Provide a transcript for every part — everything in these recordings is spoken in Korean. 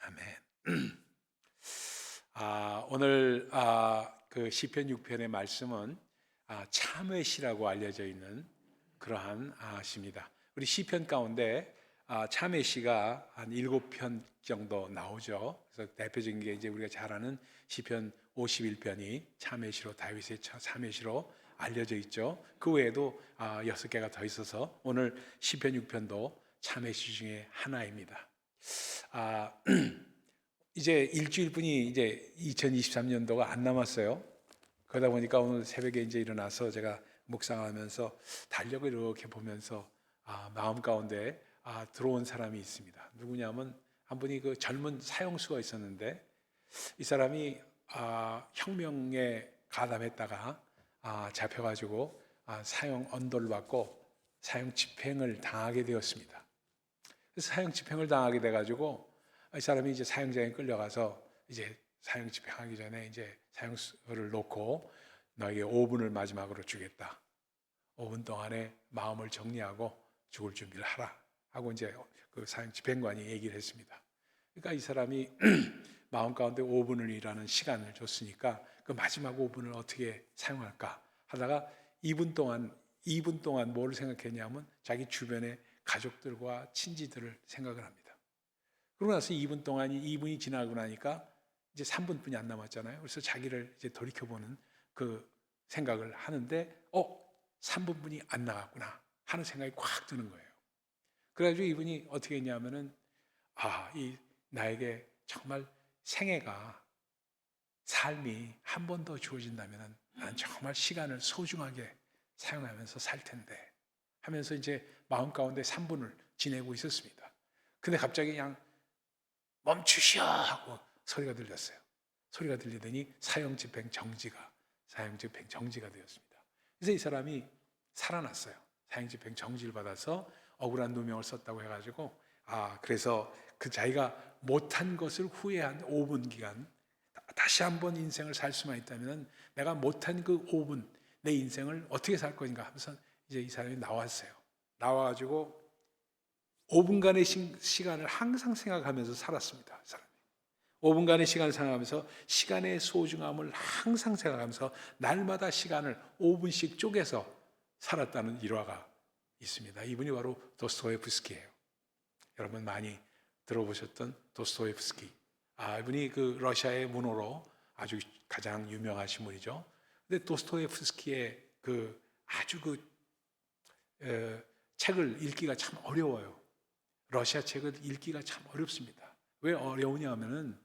아멘. 오늘 그 시편 6편의 말씀은 참회 시라고 알려져 있는 그러한 시입니다. 우리 시편 가운데 참회 시가 한 7편 정도 나오죠. 그래서 대표적인 게 이제 우리가 잘 아는 시편 51편이 참회 시로, 다윗의 참회 시로 알려져 있죠. 그 외에도 6개가 더 있어서 오늘 시편 6편도 참회 시 중에 하나입니다. 아, 이제 일주일뿐이 이제 2023년도가 안 남았어요. 그러다 보니까 오늘 새벽에 이제 일어나서 제가 묵상하면서 달력을 이렇게 보면서 마음 가운데 들어온 사람이 있습니다. 누구냐면 한 분이 그 젊은 사형수가 있었는데 이 사람이 혁명에 가담했다가 잡혀가지고 사형 언도를 받고 사형 집행을 당하게 되었습니다. 그래서 사형 집행을 당하게 돼가지고 이 사람이 이제 사형장에 끌려가서 이제 사형 집행하기 전에 이제 사형수를 놓고 너에게 5분을 마지막으로 주겠다. 5분 동안에 마음을 정리하고 죽을 준비를 하라. 하고 이제 그 사형 집행관이 얘기를 했습니다. 그러니까 이 사람이 마음 가운데 5분을 일하는 시간을 줬으니까 그 마지막 5분을 어떻게 사용할까 하다가 2분 동안 뭘 생각했냐면 자기 주변의 가족들과 친지들을 생각을 합니다. 그러고 나서 2분이 지나고 나니까 이제 3분뿐이 안 남았잖아요. 그래서 자기를 이제 돌이켜보는 그 생각을 하는데 3분뿐이 안 나갔구나 하는 생각이 꽉 드는 거예요. 그래가지고 이분이 어떻게 했냐면은 이 나에게 정말 생애가 삶이 한 번 더 주어진다면 나는 정말 시간을 소중하게 사용하면서 살 텐데 하면서 이제 마음 가운데 3분을 지내고 있었습니다. 근데 갑자기 그냥 멈추시오 하고 소리가 들렸어요. 소리가 들리더니 사형 집행 정지가 되었습니다. 그래서 이 사람이 살아났어요. 사형 집행 정지를 받아서 억울한 누명을 썼다고 해가지고 그래서 그 자기가 못한 것을 후회한 5분 기간 다시 한번 인생을 살 수만 있다면 내가 못한 그 5분 내 인생을 어떻게 살 것인가 하면서 이제 이 사람이 나왔어요. 나와가지고 5분간의 시간을 항상 생각하면서 살았습니다. 이 사람이. 5분간의 시간을 생각하면서 시간의 소중함을 항상 생각하면서 날마다 시간을 5분씩 쪼개서 살았다는 일화가 있습니다. 이분이 바로 도스토옙스키예요. 여러분 많이 들어보셨던 도스토옙스키. 이분이 그 러시아의 문호로 아주 가장 유명하신 분이죠. 근데 도스토옙스키의 그 아주 책을 읽기가 참 어려워요. 러시아 책을 읽기가 참 어렵습니다. 왜 어려우냐 하면은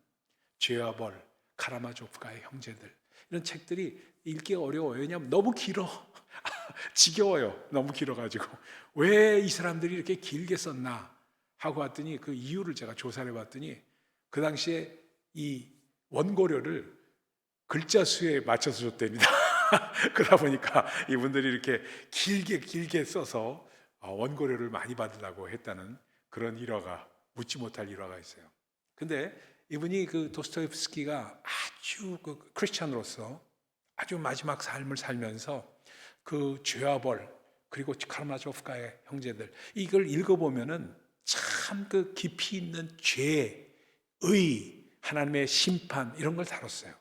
죄와 벌, 카라마조프가의 형제들 이런 책들이 읽기가 어려워요. 왜냐하면 너무 길어. 지겨워요. 너무 길어가지고 왜 이 사람들이 이렇게 길게 썼나 하고 봤더니 그 이유를 제가 조사를 해봤더니 그 당시에 이 원고료를 글자 수에 맞춰서 줬답니다. 그러다 보니까 이분들이 이렇게 길게 써서 원고료를 많이 받으려고 했다는 그런 일화가 묻지 못할 일화가 있어요. 근데 이분이 그 도스토옙스키가 아주 그 크리스천으로서 아주 마지막 삶을 살면서 그 죄와 벌 그리고 카라마조프가의 형제들 이걸 읽어보면은 참 그 깊이 있는 죄, 의, 하나님의 심판 이런 걸 다뤘어요.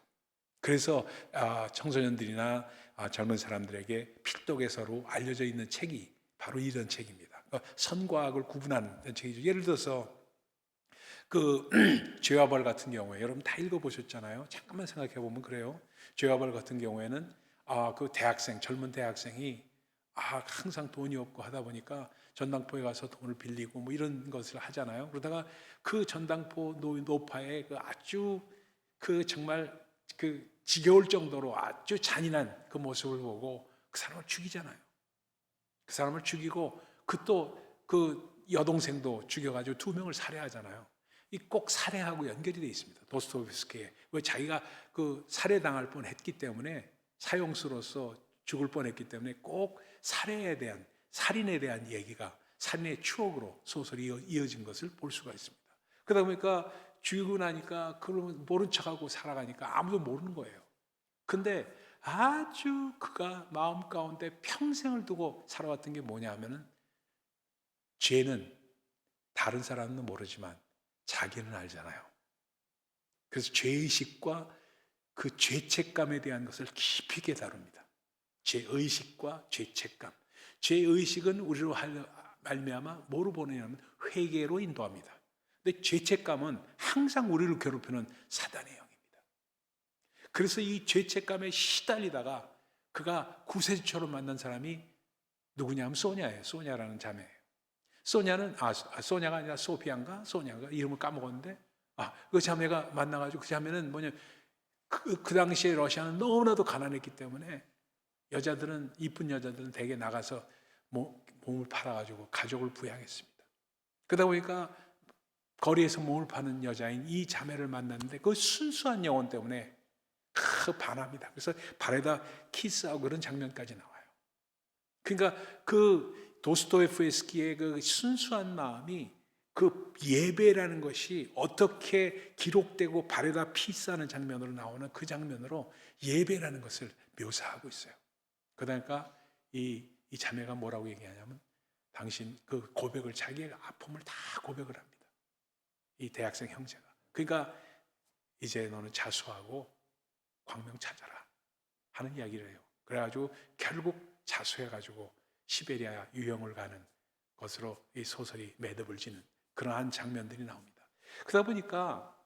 그래서 청소년들이나 젊은 사람들에게 필독에서로 알려져 있는 책이 바로 이런 책입니다. 선과 악을 구분하는 책이죠. 예를 들어서 그 죄와 벌 같은 경우에 여러분 다 읽어보셨잖아요. 잠깐만 생각해 보면 그래요. 죄와 벌 같은 경우에는 그 젊은 대학생이 항상 돈이 없고 하다 보니까 전당포에 가서 돈을 빌리고 뭐 이런 것을 하잖아요. 그러다가 그 전당포 노파에 그 아주 그 정말 그 지겨울 정도로 아주 잔인한 그 모습을 보고 그 사람을 죽이잖아요. 그 사람을 죽이고 그 여동생도 죽여가지고 2명을 살해하잖아요. 이 꼭 살해하고 연결이 되어 있습니다. 도스토옙스키에 왜 자기가 그 살해당할 뻔했기 때문에 사형수로서 죽을 뻔했기 때문에 꼭 살인에 대한 얘기가 살인의 추억으로 소설이 이어진 것을 볼 수가 있습니다. 그러다 보니까 죽이고 나니까 그러면 모른 척하고 살아가니까 아무도 모르는 거예요. 근데 아주 그가 마음 가운데 평생을 두고 살아왔던 게 뭐냐 하면은 죄는 다른 사람은 모르지만 자기는 알잖아요. 그래서 죄의식과 그 죄책감에 대한 것을 깊이 있게 다룹니다. 죄의식과 죄책감. 죄의식은 우리로 말미암아 뭐로 보내냐면 회개로 인도합니다. 근데 죄책감은 항상 우리를 괴롭히는 사단의 영입니다. 그래서 이 죄책감에 시달리다가 그가 구세주처럼 만난 사람이 누구냐면 소냐예요. 소냐라는 자매예요. 소냐는 소냐가 아니라 소피아인가 소냐가 이름을 까먹었는데 그 자매가 만나가지고 그 자매는 뭐냐 그 당시에 러시아는 너무나도 가난했기 때문에 여자들은 이쁜 여자들은 대개 나가서 몸을 팔아가지고 가족을 부양했습니다. 그러다 보니까 거리에서 몸을 파는 여자인 이 자매를 만났는데 그 순수한 영혼 때문에 반합니다. 그래서 발에다 키스하고 그런 장면까지 나와요. 그러니까 그 도스토예프스키의 그 순수한 마음이 그 예배라는 것이 어떻게 기록되고 발에다 피스하는 장면으로 나오는 그 장면으로 예배라는 것을 묘사하고 있어요. 그러니까 이 자매가 뭐라고 얘기하냐면 당신 그 고백을 자기의 아픔을 다 고백을 합니다. 이 대학생 형제가. 그러니까 이제 너는 자수하고 광명 찾아라 하는 이야기를 해요. 그래가지고 결국 자수해가지고 시베리아 유형을 가는 것으로 이 소설이 매듭을 지는 그러한 장면들이 나옵니다. 그러다 보니까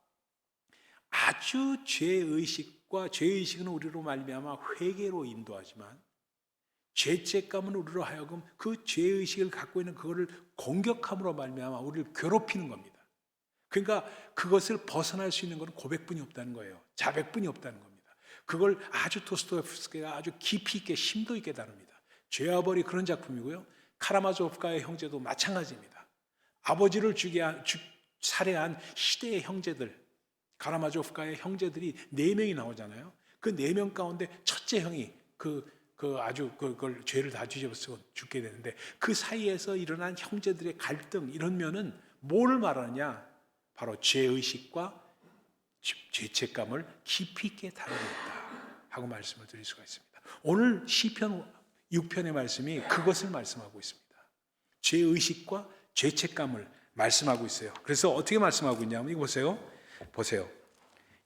아주 죄의식과 죄의식은 우리로 말미암아 회개로 인도하지만 죄책감은 우리로 하여금 그 죄의식을 갖고 있는 그거를 공격함으로 말미암아 우리를 괴롭히는 겁니다. 그러니까 그것을 벗어날 수 있는 것은 고백뿐이 없다는 거예요. 자백뿐이 없다는 겁니다. 그걸 아주 도스토옙스키가 아주 깊이 있게 심도 있게 다룹니다. 죄와 벌이 그런 작품이고요. 카라마조프가의 형제도 마찬가지입니다. 아버지를 살해한 시대의 형제들, 카라마조프가의 형제들이 4명이 나오잖아요. 그 4명 가운데 첫째 형이 그걸 죄를 다 뒤집어쓰고 죽게 되는데 그 사이에서 일어난 형제들의 갈등 이런 면은 뭘 말하느냐? 바로 죄의식과 죄책감을 깊이 있게 다루고 있다 하고 말씀을 드릴 수가 있습니다. 오늘 시편 6편의 말씀이 그것을 말씀하고 있습니다. 죄의식과 죄책감을 말씀하고 있어요. 그래서 어떻게 말씀하고 있냐면 이거 보세요.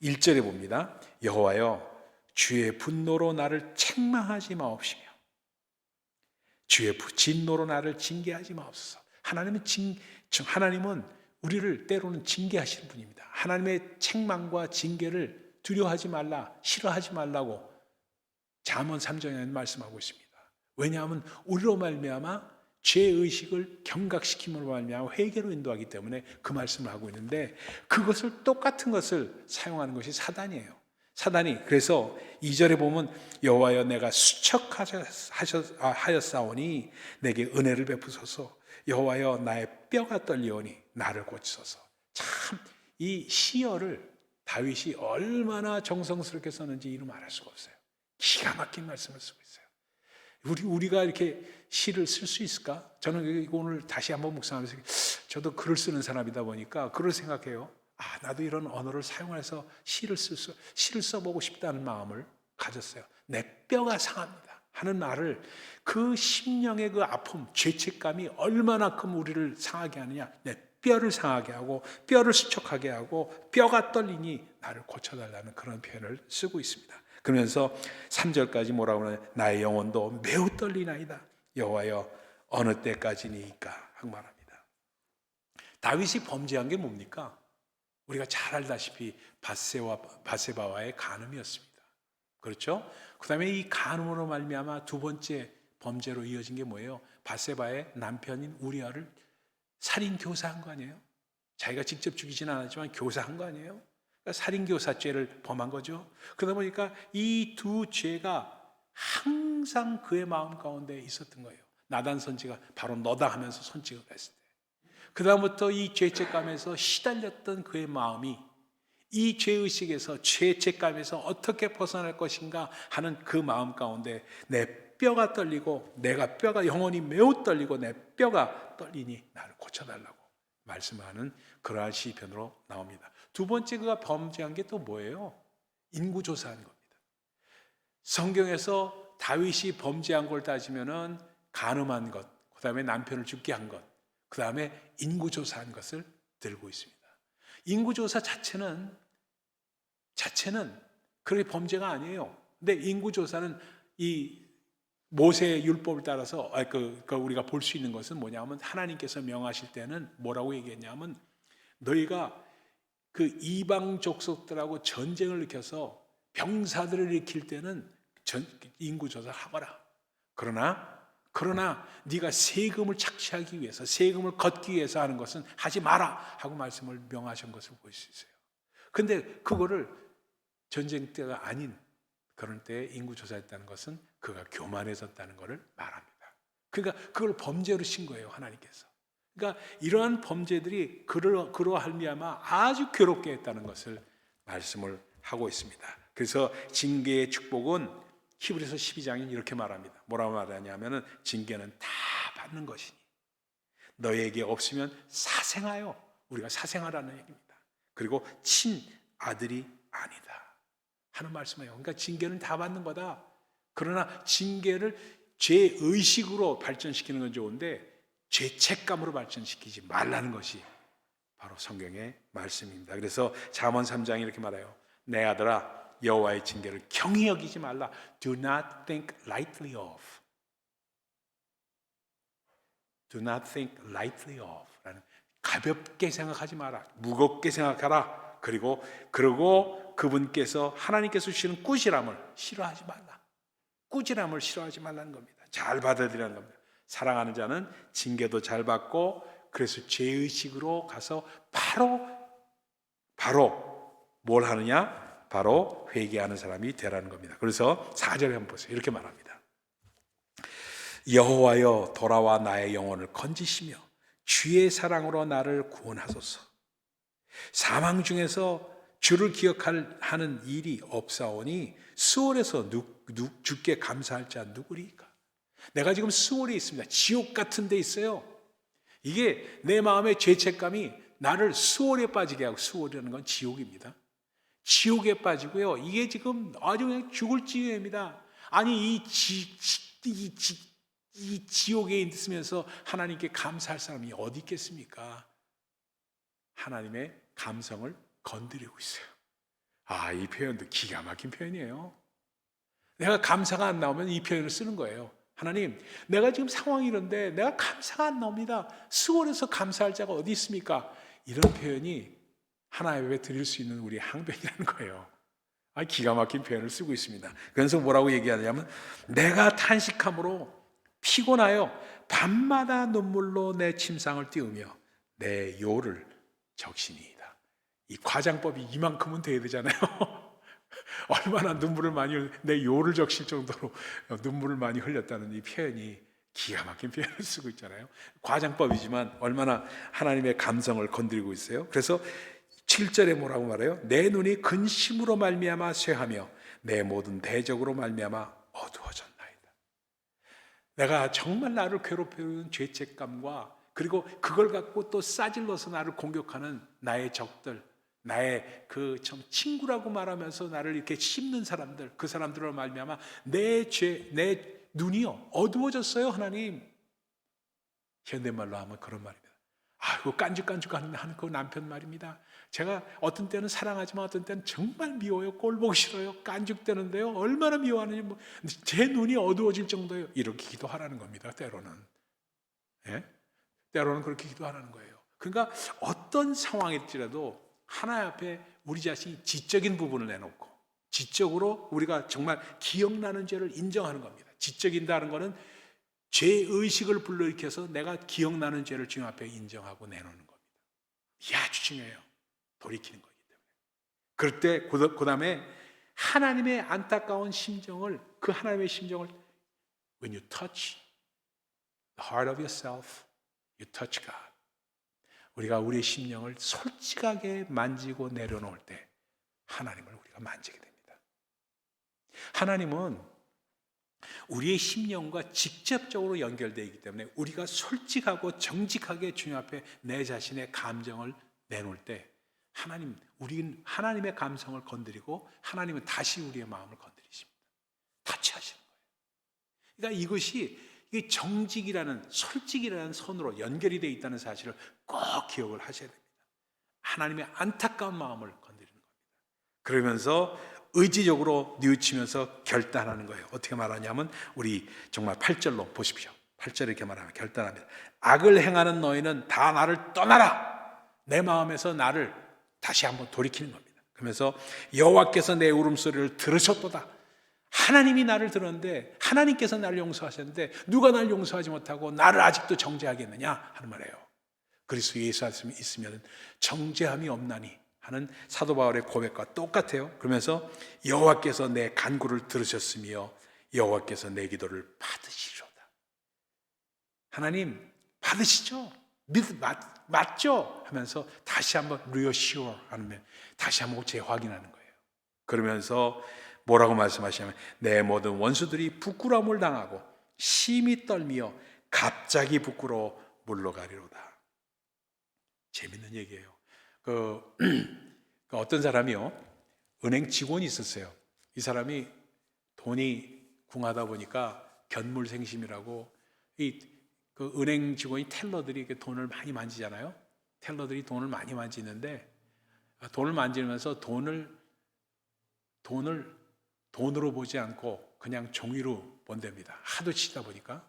1절에 봅니다. 여호와여 주의 분노로 나를 책망하지 마옵시며 주의 진노로 나를 징계하지 마옵소서. 하나님은 우리를 때로는 징계하시는 분입니다. 하나님의 책망과 징계를 두려워하지 말라, 싫어하지 말라고 잠언 3장에 말씀하고 있습니다. 왜냐하면 우리로 말미암아 죄의식을 경각시킴으로 말미암아 회개로 인도하기 때문에 그 말씀을 하고 있는데 그것을 똑같은 것을 사용하는 것이 사단이에요. 사단이 그래서 2절에 보면 여호와여 내가 수척하였사오니 내게 은혜를 베푸소서. 여호와여 나의 뼈가 떨리오니 나를 고치소서. 참 이 시어를 다윗이 얼마나 정성스럽게 썼는지 이루 말할 수가 없어요. 기가 막힌 말씀을 쓰고 있어요. 우리가 이렇게 시를 쓸 수 있을까? 저는 오늘 다시 한번 묵상하면서 저도 글을 쓰는 사람이다 보니까 글을 생각해요. 나도 이런 언어를 사용해서 시를 써보고 싶다는 마음을 가졌어요. 내 뼈가 상합니다 하는 말을 그 심령의 그 아픔, 죄책감이 얼마나큼 우리를 상하게 하느냐. 내 뼈를 상하게 하고 뼈를 수척하게 하고 뼈가 떨리니 나를 고쳐달라는 그런 표현을 쓰고 있습니다. 그러면서 3절까지 뭐라고 하냐. 나의 영혼도 매우 떨리나이다. 여호와여 어느 때까지니까 하고 말합니다. 다윗이 범죄한 게 뭡니까? 우리가 잘 알다시피 밧세바와의 간음이었습니다. 그렇죠? 그 다음에 이 간음으로 말미암아 두 번째 범죄로 이어진 게 뭐예요? 밧세바의 남편인 우리아를 살인 교사한 거 아니에요? 자기가 직접 죽이지는 않았지만 교사한 거 아니에요? 그러니까 살인 교사죄를 범한 거죠. 그러다 보니까 이 두 죄가 항상 그의 마음 가운데 있었던 거예요. 나단 선지가 바로 너다 하면서 선지를 했을 때 그 다음부터 이 죄책감에서 시달렸던 그의 마음이 이 죄의식에서 죄책감에서 어떻게 벗어날 것인가 하는 그 마음 가운데 내 뼈가 떨리고 내가 뼈가 영혼이 매우 떨리고 내 뼈가 떨리니 나를 고쳐달라고 말씀하는 그러한 시편으로 나옵니다. 두 번째 그가 범죄한 게 또 뭐예요? 인구조사한 겁니다. 성경에서 다윗이 범죄한 걸 따지면은 간음한 것, 그 다음에 남편을 죽게 한 것, 그 다음에 인구조사한 것을 들고 있습니다. 인구조사 자체는 자체는 그렇게 범죄가 아니에요. 근데 인구조사는 이 모세의 율법을 따라서 우리가 볼 수 있는 것은 뭐냐면, 하나님께서 명하실 때는 뭐라고 얘기했냐면, 너희가 그 이방 족속들하고 전쟁을 일으켜서 병사들을 일으킬 때는 인구조사를 하거라. 그러나 네가 세금을 착취하기 위해서, 세금을 걷기 위해서 하는 것은 하지 마라 하고 말씀을 명하신 것을 볼 수 있어요. 근데 그거를 전쟁 때가 아닌 그런 때에 인구조사했다는 것은 그가 교만해졌다는 것을 말합니다. 그러니까 그걸 범죄로 친 거예요, 하나님께서. 그러니까 이러한 범죄들이 그로 말미암아 아주 괴롭게 했다는 것을 말씀을 하고 있습니다. 그래서 징계의 축복은 히브리서 12장이 이렇게 말합니다. 뭐라고 말하냐면은, 징계는 다 받는 것이니 너희에게 없으면 사생하여, 우리가 사생하라는 얘기입니다. 그리고 친아들이 아니다 하는 말씀이에요. 그러니까 징계는 다 받는 거다. 그러나 징계를 죄의식으로 발전시키는 건 좋은데 죄책감으로 발전시키지 말라는 것이 바로 성경의 말씀입니다. 그래서 잠언 3장이 이렇게 말해요. 내 아들아, 여호와의 징계를 경히 여기지 말라. Do not think lightly of. Do not think lightly of. 라는, 가볍게 생각하지 마라. 무겁게 생각하라. 그리고 그분께서, 하나님께서 주시는 꾸지람을 싫어하지 말라. 꾸지람을 싫어하지 말라는 겁니다. 잘 받아들이라는 겁니다. 사랑하는 자는 징계도 잘 받고, 그래서 죄의식으로 가서 바로 뭘 하느냐? 바로 회개하는 사람이 되라는 겁니다. 그래서 4절에 한번 보세요. 이렇게 말합니다. 여호와여, 돌아와 나의 영혼을 건지시며 주의 사랑으로 나를 구원하소서. 사망 중에서 주를 기억하는 일이 없사오니 수월에서 주께 감사할 자 누구리까? 내가 지금 수월에 있습니다. 지옥 같은 데 있어요. 이게 내 마음의 죄책감이 나를 수월에 빠지게 하고, 수월이라는 건 지옥입니다. 지옥에 빠지고요. 이게 지금 아주 그냥 죽을 지경입니다. 아니 이 지옥에 있으면서 하나님께 감사할 사람이 어디 있겠습니까? 하나님의 감성을 건드리고 있어요. 이 표현도 기가 막힌 표현이에요. 내가 감사가 안 나오면 이 표현을 쓰는 거예요. 하나님, 내가 지금 상황이 이런데 내가 감사가 안 나옵니다. 수월해서 감사할 자가 어디 있습니까? 이런 표현이 하나님 앞에 드릴 수 있는 우리의 항변이라는 거예요. 기가 막힌 표현을 쓰고 있습니다. 그래서 뭐라고 얘기하냐면, 내가 탄식함으로 피곤하여 밤마다 눈물로 내 침상을 띄우며 내 요를 적시니이다. 이 과장법이 이만큼은 돼야 되잖아요. 얼마나 눈물을 많이 내 요를 적실 정도로 눈물을 많이 흘렸다는 이 표현이 기가 막힌 표현을 쓰고 있잖아요. 과장법이지만 얼마나 하나님의 감성을 건드리고 있어요. 그래서 7절에 뭐라고 말해요? 내 눈이 근심으로 말미암아 쇠하며 내 모든 대적으로 말미암아 어두워졌나이다. 내가 정말 나를 괴롭히는 죄책감과, 그리고 그걸 갖고 또 싸질러서 나를 공격하는 나의 적들, 나의 그 참 친구라고 말하면서 나를 이렇게 씹는 사람들, 그 사람들로 말미암아 내 눈이요 어두워졌어요. 하나님, 현대말로 하면 그런 말입니다. 그 깐죽깐죽하는 그 남편 말입니다. 제가 어떤 때는 사랑하지만 어떤 때는 정말 미워요. 꼴 보기 싫어요. 깐죽대는데요, 얼마나 미워하는지, 제 눈이 어두워질 정도예요. 이렇게 기도하라는 겁니다. 때로는 때로는 그렇게 기도하라는 거예요. 그러니까 어떤 상황일지라도 하나님 앞에 우리 자신이 지적인 부분을 내놓고, 지적으로 우리가 정말 기억나는 죄를 인정하는 겁니다. 지적인다는 것은 죄의식을 불러일으켜서 내가 기억나는 죄를 주님 앞에 인정하고 내놓는 겁니다. 이게 아주 중요해요. 돌이키는 거기 때문에. 그럴 때 그 다음에 하나님의 안타까운 심정을, 그 하나님의 심정을, when you touch the heart of yourself, you touch God. 우리가 우리의 심령을 솔직하게 만지고 내려놓을 때 하나님을 우리가 만지게 됩니다. 하나님은 우리의 심령과 직접적으로 연결되어 있기 때문에 우리가 솔직하고 정직하게 주님 앞에 내 자신의 감정을 내놓을 때 우리는 하나님의 감성을 건드리고, 하나님은 다시 우리의 마음을 건드리십니다. 터치하시는 거예요. 그러니까 이것이 정직이라는, 솔직이라는 선으로 연결이 되어 있다는 사실을 꼭 기억을 하셔야 됩니다. 하나님의 안타까운 마음을 건드리는 겁니다. 그러면서 의지적으로 뉘우치면서 결단하는 거예요. 어떻게 말하냐면 우리 정말 8절로 보십시오. 8절 이렇게 말하면 결단합니다. 악을 행하는 너희는 다 나를 떠나라. 내 마음에서 나를 다시 한번 돌이키는 겁니다. 그러면서 여호와께서 내 울음소리를 들으셨도다. 하나님이 나를 들었는데, 하나님께서 나를 용서하셨는데 누가 나를 용서하지 못하고 나를 아직도 정죄하겠느냐 하는 말이에요. 그리스도 예수 안에 있으면 정죄함이 없나니 하는 사도 바울의 고백과 똑같아요. 그러면서 여호와께서 내 간구를 들으셨으며 여호와께서 내 기도를 받으시리로다. 하나님 받으시죠? 맞죠? 하면서 다시 한번 reassure 하면 다시 한번 재확인하는 거예요. 그러면서 뭐라고 말씀하시냐면 내 모든 원수들이 부끄러움을 당하고 심히 떨미어 갑자기 부끄러워 물러가리로다. 재밌는 얘기예요. 어떤 사람이요, 은행 직원이 있었어요. 이 사람이 돈이 궁하다 보니까 견물생심이라고 그 은행 직원이 텔러들이 이렇게 돈을 많이 만지잖아요. 텔러들이 돈을 많이 만지는데 돈을 만지면서 돈으로 보지 않고 그냥 종이로 본답니다. 하도 치다 보니까.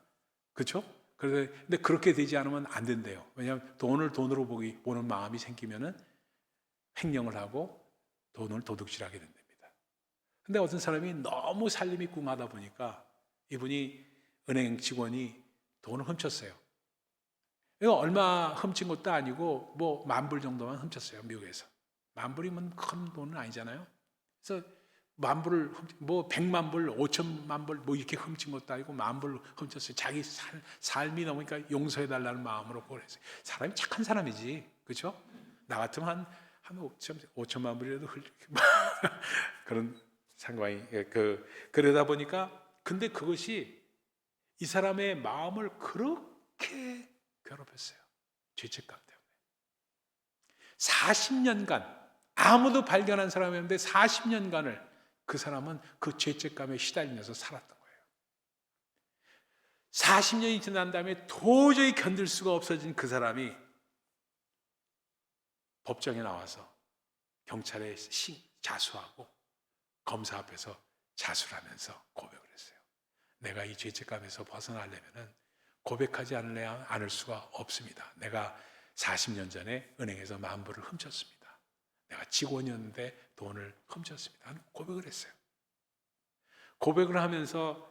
그렇죠? 근데 그렇게 되지 않으면 안 된대요. 왜냐하면 돈으로 보는 마음이 생기면은 횡령을 하고 돈을 도둑질하게 된답니다. 근데 어떤 사람이 너무 살림이 궁하다 보니까 이분이 은행 직원이 돈을 훔쳤어요. 이거 얼마 훔친 것도 아니고 뭐 10,000불 정도만 훔쳤어요. 미국에서. 10,000불이면 큰 돈은 아니잖아요. 그래서 10,000불을 뭐 1,000,000불, 5,000,000불 뭐 이렇게 훔친 것도 아니고 10,000불 훔쳤어요. 자기 삶이 넘으니까 용서해달라는 마음으로 그랬어요. 사람이 착한 사람이지, 그렇죠? 나 같으면 한 5,000,000불이라도 그런 상관이 그러다 보니까 근데 그것이 이 사람의 마음을 그렇게 괴롭혔어요. 죄책감 때문에. 40년간 아무도 발견한 사람이었는데 40년간을 그 사람은 그 죄책감에 시달리면서 살았던 거예요. 40년이 지난 다음에 도저히 견딜 수가 없어진 그 사람이 법정에 나와서 경찰에 자수하고 검사 앞에서 자수를 하면서 고백을 했어요. 내가 이 죄책감에서 벗어나려면 고백하지 않을 수가 없습니다. 내가 40년 전에 은행에서 10,000불을 훔쳤습니다. 내가 직원이었는데 돈을 훔쳤습니다. 하는 고백을 했어요. 고백을 하면서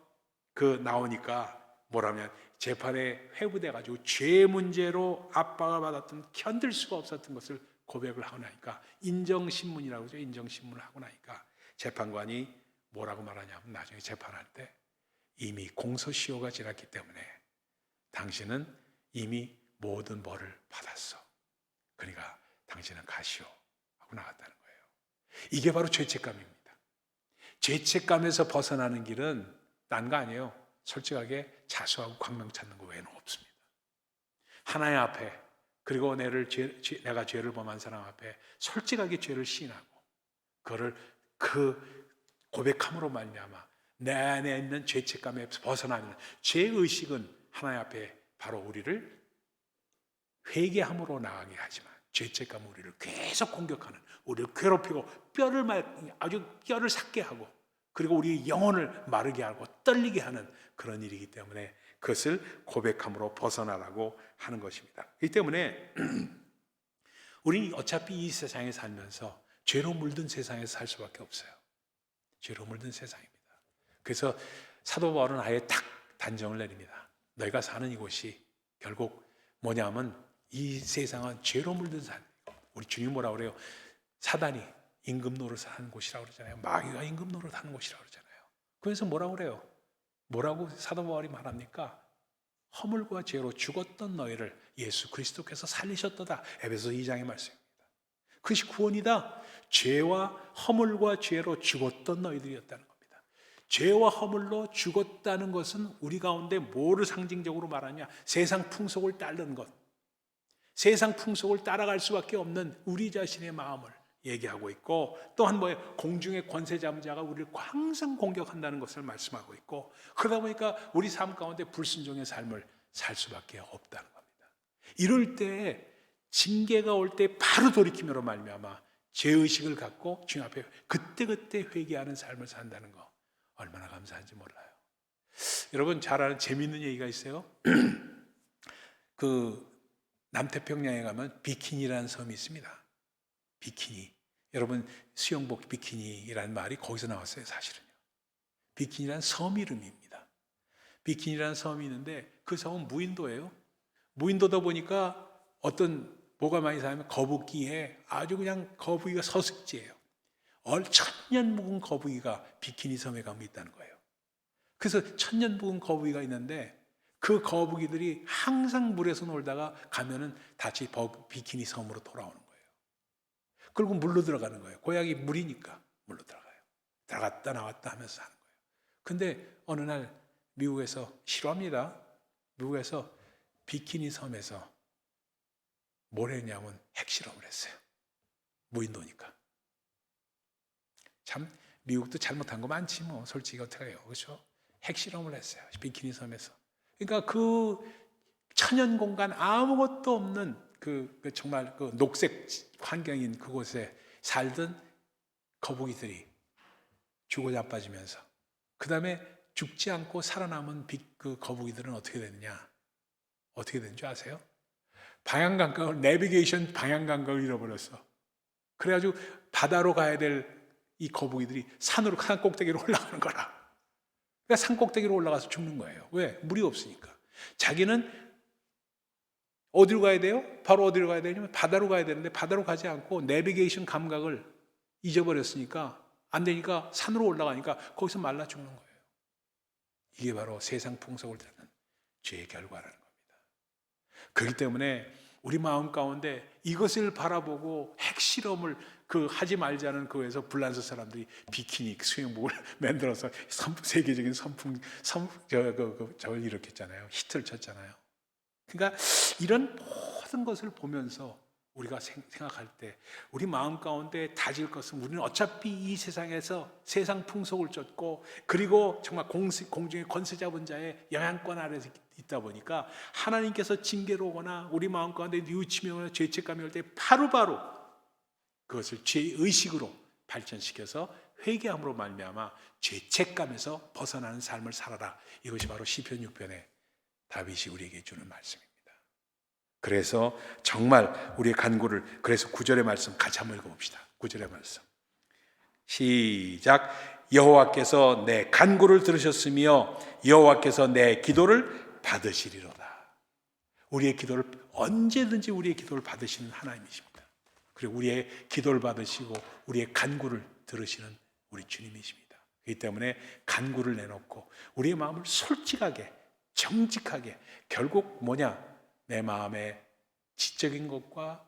나오니까 뭐라면 재판에 회부돼가지고 죄 문제로 압박을 받았던 견딜 수가 없었던 것을 고백을 하고 나니까 인정신문이라고 하죠. 인정신문을 하고 나니까 재판관이 뭐라고 말하냐면 나중에 재판할 때 이미 공소시효가 지났기 때문에 당신은 이미 모든 벌을 받았어. 그러니까 당신은 가시오 하고 나갔다는 거예요. 이게 바로 죄책감입니다. 죄책감에서 벗어나는 길은 딴 거 아니에요. 솔직하게 자수하고 광명 찾는 거 외에는 없습니다. 하나님 앞에 그리고 내가 죄를 범한 사람 앞에 솔직하게 죄를 시인하고 그거를 그 고백함으로 말미암아 내 안에 있는 죄책감에서 벗어나는 죄의식은 하나님 앞에 바로 우리를 회개함으로 나가게 하지만 죄책감은 우리를 계속 공격하는, 우리를 괴롭히고 아주 뼈를 삭게 하고 그리고 우리 영혼을 마르게 하고 떨리게 하는 그런 일이기 때문에 그것을 고백함으로 벗어나라고 하는 것입니다. 그렇기 때문에 우리는 어차피 이 세상에 살면서 죄로 물든 세상에서 살 수밖에 없어요. 죄로 물든 세상입니다. 그래서 사도 바울은 아예 딱 단정을 내립니다. 너희가 사는 이곳이 결국 뭐냐면 이 세상은 죄로 물든 삶이고 우리 주님 뭐라고 그래요? 사단이 임금 노릇을 하는 곳이라고 그러잖아요. 마귀가 임금 노릇 하는 곳이라고 그러잖아요. 그래서 뭐라고 그래요? 뭐라고 사도 바울이 말합니까? 허물과 죄로 죽었던 너희를 예수 그리스도께서 살리셨도다. 에베소 2장의 말씀입니다. 그것이 구원이다. 죄와 허물과 죄로 죽었던 너희들이었다는 겁니다. 죄와 허물로 죽었다는 것은 우리 가운데 뭐를 상징적으로 말하냐? 세상 풍속을 따르는 것. 세상 풍속을 따라갈 수밖에 없는 우리 자신의 마음을 얘기하고 있고 또한 뭐예요? 공중의 권세자자가 우리를 항상 공격한다는 것을 말씀하고 있고 그러다 보니까 우리 삶 가운데 불순종의 삶을 살 수밖에 없다는 겁니다. 이럴 때 징계가 올 때 바로 돌이킴으로 말미암아 죄의식을 갖고 주님 앞에 그때그때 회개하는 삶을 산다는 거 얼마나 감사한지 몰라요. 여러분 잘 아는 재미있는 얘기가 있어요. 그 남태평양에 가면 비키니라는 섬이 있습니다. 비키니. 여러분 수영복 비키니라는 말이 거기서 나왔어요. 사실은요. 비키니라는 섬 이름입니다. 비키니라는 섬이 있는데 그 섬은 무인도예요. 무인도다 보니까 뭐가 많이 사면 거북이에 아주 그냥 거북이가 서식지예요. 천년 묵은 거북이가 비키니 섬에 가면 있다는 거예요. 그래서 천년 묵은 거북이가 있는데 그 거북이들이 항상 물에서 놀다가 가면은 다시 비키니 섬으로 돌아오는 거예요. 그리고 물로 들어가는 거예요. 고향이 물이니까 물로 들어가요. 들어갔다 나왔다 하면서 사는 거예요. 근데 어느 날 미국에서 싫어합니다. 미국에서 비키니 섬에서 뭘 했냐면 핵실험을 했어요. 무인도니까. 참 미국도 잘못한 거 많지 뭐 솔직히 어떻게 해요. 그렇죠? 핵실험을 했어요. 비키니 섬에서. 그러니까 그 천연 공간 아무것도 없는 정말 그 녹색 환경인 그곳에 살던 거북이들이 죽어 자빠지면서 그 다음에 죽지 않고 살아남은 그 거북이들은 어떻게 됐느냐? 어떻게 된 줄 아세요? 내비게이션 방향 감각을 잃어버렸어. 그래가지고 바다로 가야 될 이 거북이들이 산 꼭대기로 올라가는 거라. 그러니까 산 꼭대기로 올라가서 죽는 거예요. 왜? 물이 없으니까. 자기는 어디로 가야 돼요? 바로 어디로 가야 되냐면 바다로 가야 되는데 바다로 가지 않고 내비게이션 감각을 잊어버렸으니까 안 되니까 산으로 올라가니까 거기서 말라 죽는 거예요. 이게 바로 세상 풍속을 타는 죄의 결과라는 겁니다. 그렇기 때문에 우리 마음 가운데 이것을 바라보고 핵실험을 하지 말자는 거에서 불란서 사람들이 비키니 수영복을 만들어서 세계적인 저걸 일으켰잖아요. 히트를 쳤잖아요. 그러니까 이런 모든 것을 보면서 우리가 생각할 때 우리 마음 가운데 다질 것은 우리는 어차피 이 세상에서 세상 풍속을 쫓고 그리고 정말 공중의 권세 잡은 자의 영향권 아래서 있다 보니까 하나님께서 징계로 오거나 우리 마음 가운데 뉘우침이 오거나 죄책감이 올 때 바로바로 그것을 죄의식으로 발전시켜서 회개함으로 말미암아 죄책감에서 벗어나는 삶을 살아라. 이것이 바로 시편 6편의 다윗이 우리에게 주는 말씀입니다. 그래서 정말 우리의 간구를 그래서 9절의 말씀 같이 한번 읽어봅시다. 9절의 말씀 시작. 여호와께서 내 간구를 들으셨으며 여호와께서 내 기도를 받으시리로다. 우리의 기도를 언제든지 우리의 기도를 받으시는 하나님이십니다. 그리고 우리의 기도를 받으시고 우리의 간구를 들으시는 우리 주님이십니다. 그렇기 때문에 간구를 내놓고 우리의 마음을 솔직하게 정직하게 결국 내 마음의 지적인 것과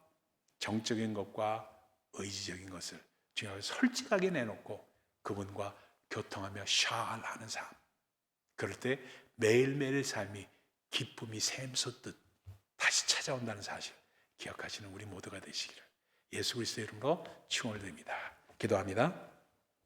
정적인 것과 의지적인 것을 주님 앞에 솔직하게 내놓고 그분과 교통하며 샤알하는 삶. 그럴 때 매일매일 삶이 기쁨이 샘솟듯 다시 찾아온다는 사실 기억하시는 우리 모두가 되시기를 예수 그리스도의 이름으로 축원을 드립니다. 기도합니다.